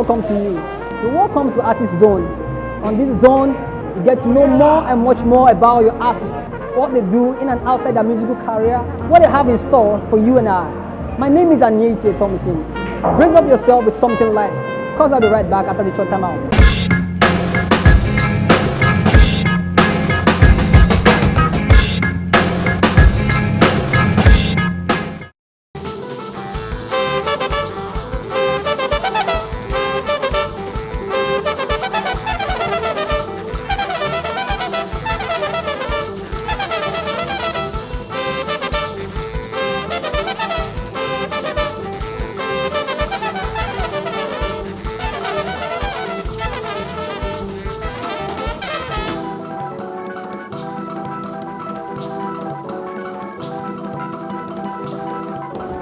welcome to you. You're welcome to Artist Zone. On this zone, you get to know more and much more about your artist, what they do in and outside their musical career, what they have in store for you and I. My name is Etuk Thomason. Brace up yourself with something light, cause I'll be right back after the short time out.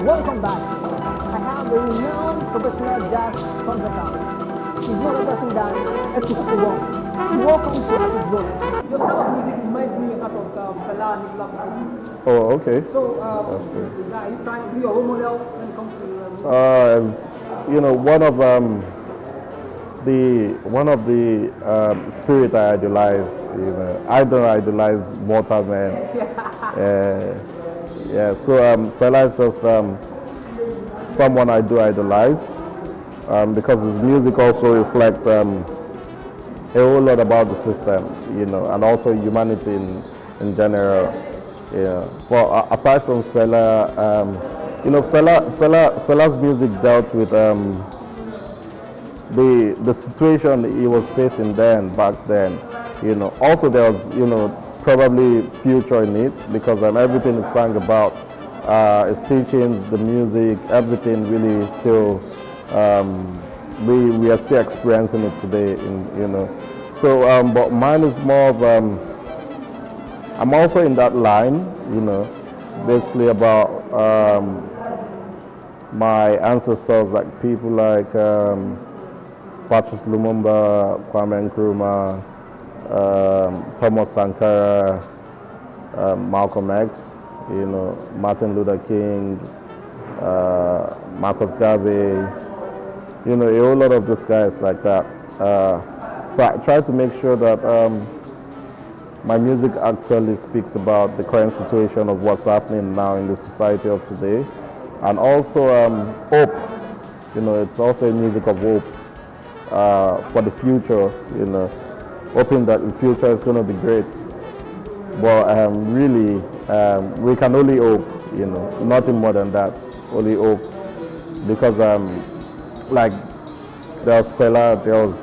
Welcome back. I have a renowned professional jazz concertist. He's no other person than Etuk Ubong. Welcome to Artist Zone. Your style of music reminds me a lot of Fela and Etuk. Oh, okay. So, That's great. are you trying to be your role model when it comes to One of the spirit I idolize. I don't idolize mortal men. So Fela is just someone I do idolize because his music also reflects a whole lot about the system, and also humanity in general. But aside from Fela, Fela's music dealt with the situation he was facing back then. Also there was probably future in it because everything is sang about his teachings, the music, everything really still we are still experiencing it today. So but mine is more of I'm also in that line, basically about my ancestors, like people like Patrice Lumumba, Kwame Nkrumah, Thomas Sankara, Malcolm X, Martin Luther King, Marcus Garvey, a whole lot of these guys like that. So I try to make sure that my music actually speaks about the current situation of what's happening now in the society of today, and also hope. It's also a music of hope for the future. Hoping that the future is going to be great. But really, we can only hope, nothing more than that, only hope. Because like there was Fela, there was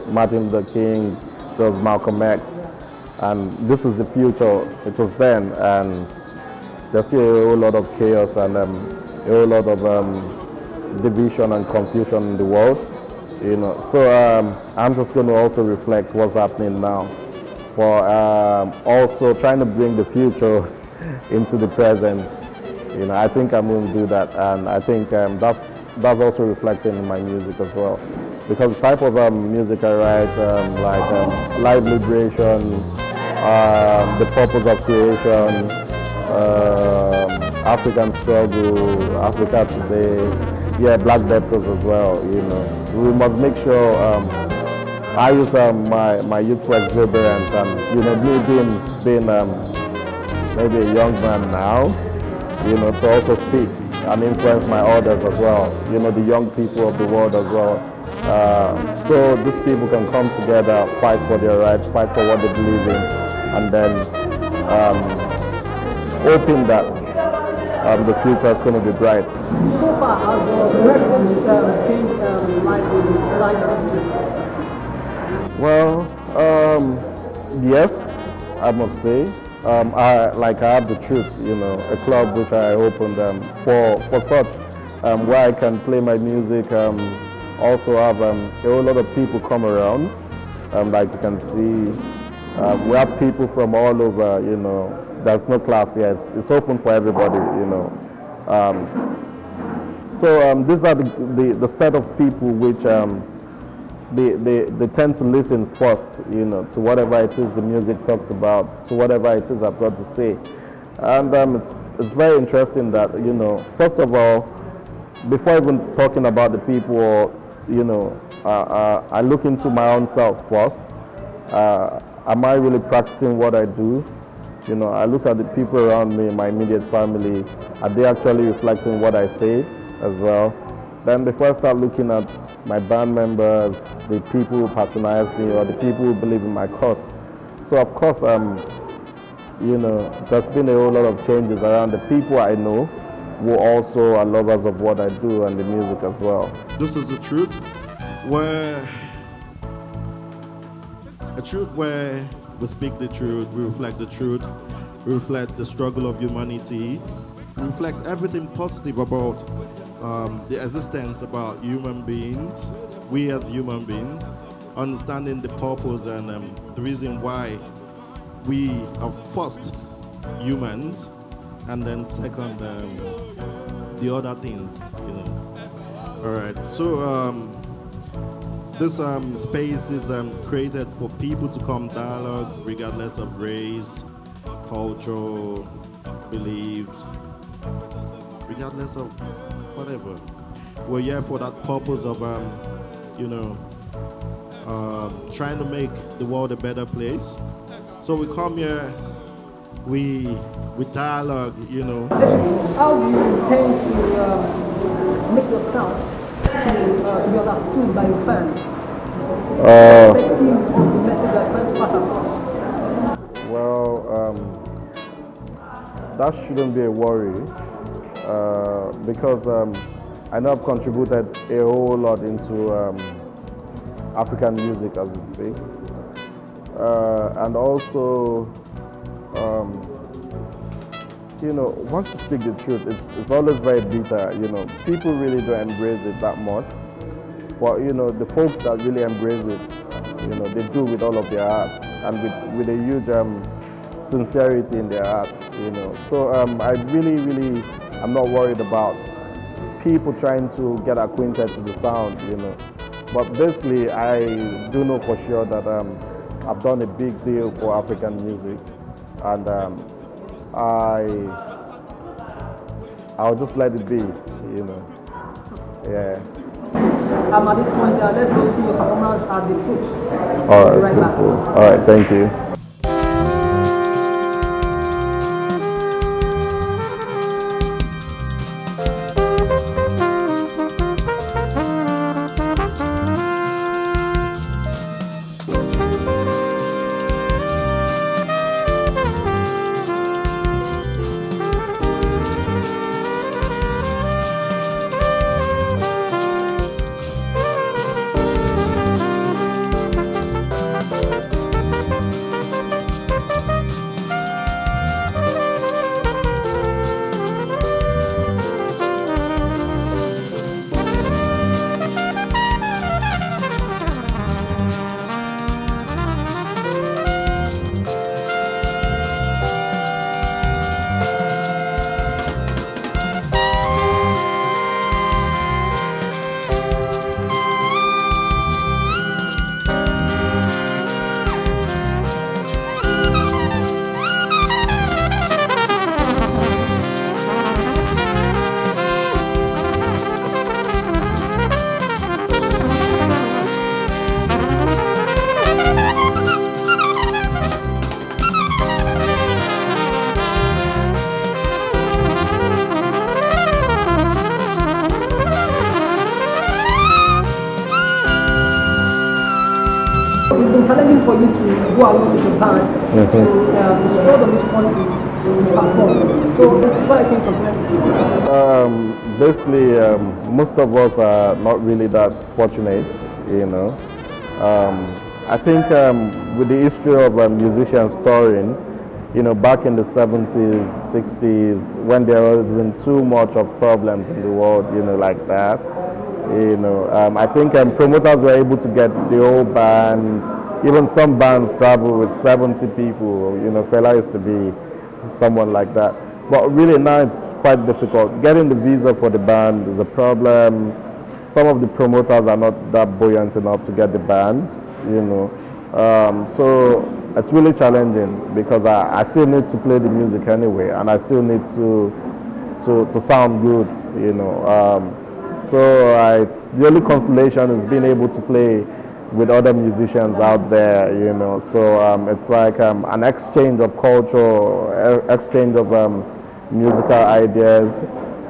Martin Luther King, there was Malcolm X, and this is the future. It was then, and there's still a whole lot of chaos and a whole lot of division and confusion in the world. So I'm just going to also reflect what's happening now, for also trying to bring the future into the present. I think I'm going to do that, and I think that's also reflected in my music as well, because the type of music I write, like life liberation, the purpose of creation, African struggle, Africa today, Black Debtors as well. We must make sure I use my youthful exuberance and me being maybe a young man now, to also speak and influence my others as well. The young people of the world as well. So these people can come together, fight for their rights, fight for what they believe in, and then hoping that the future is going to be bright. So far, has the record changed life in life? Well, yes, I must say. I have the truth, a club which I opened for such, where I can play my music, also have a whole lot of people come around, like you can see. We have people from all over, there's no class here, it's open for everybody, So these are the set of people which they tend to listen first, to whatever it is the music talks about, to whatever it is I've got to say. And it's very interesting that, first of all, before even talking about the people or I look into my own self first. Am I really practicing what I do? I look at the people around me, my immediate family. Are they actually reflecting what I say as well? Then before I start looking at my band members, the people who patronize me, or the people who believe in my cause. So of course, there's been a whole lot of changes around the people I know who also are lovers of what I do and the music as well. This is the truth where we speak the truth, we reflect the truth, we reflect the struggle of humanity, we reflect everything positive about the existence about human beings, we as human beings, understanding the purpose and the reason why we are first humans, and then second the other things, All right, so this space is created for people to come dialogue regardless of race, culture, beliefs, regardless of whatever. We're here for that purpose of trying to make the world a better place. So we come here, we dialogue, How do you intend to make your sound to be understood by your fans? Effective of the message that you're trying to pass across? Well, that shouldn't be a worry because I know I've contributed a whole lot into African music, as it speaks. And also, once you speak the truth, it's always very bitter. People really don't embrace it that much. But the folks that really embrace it, they do with all of their heart and with a huge sincerity in their heart. So I really, I'm not worried about people trying to get acquainted to the sound. But basically, I do know for sure that I've done a big deal for African music, and I'll just let it be, Yeah. At this point, let's go see your performance at the Etuk. All right. Right back. All right. Thank you. It's been challenging for you to go along with the band to show them this country to perform. So this is what I think from Basically, most of us are not really that fortunate, I think with the history of musicians touring, back in the 70s, 60s, when there wasn't too much of problems in the world, like that, I think promoters were able to get the whole band. Even some bands travel with 70 people. Fela used to be someone like that. But really now it's quite difficult. Getting the visa for the band is a problem. Some of the promoters are not that buoyant enough to get the band. So it's really challenging because I still need to play the music anyway, and I still need to sound good. So the only consolation is being able to play with other musicians out there, you know. So it's like an exchange of culture, exchange of musical ideas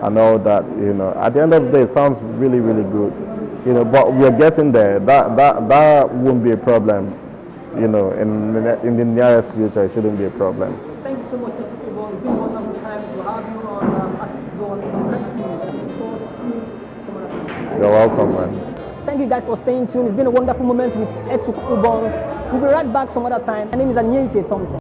and all that, you know. At the end of the day, it sounds really, really good, you know, but we're getting there. That won't be a problem, you know, in the nearest future. It shouldn't be a problem. Thank you so much, Etuk Ubong. It's been a wonderful time to have you on Artist Zone. You're welcome, man. Thank you guys for staying tuned. It's been a wonderful moment with Etuk Ubong. We'll be right back some other time. My name is Anyeke Thompson.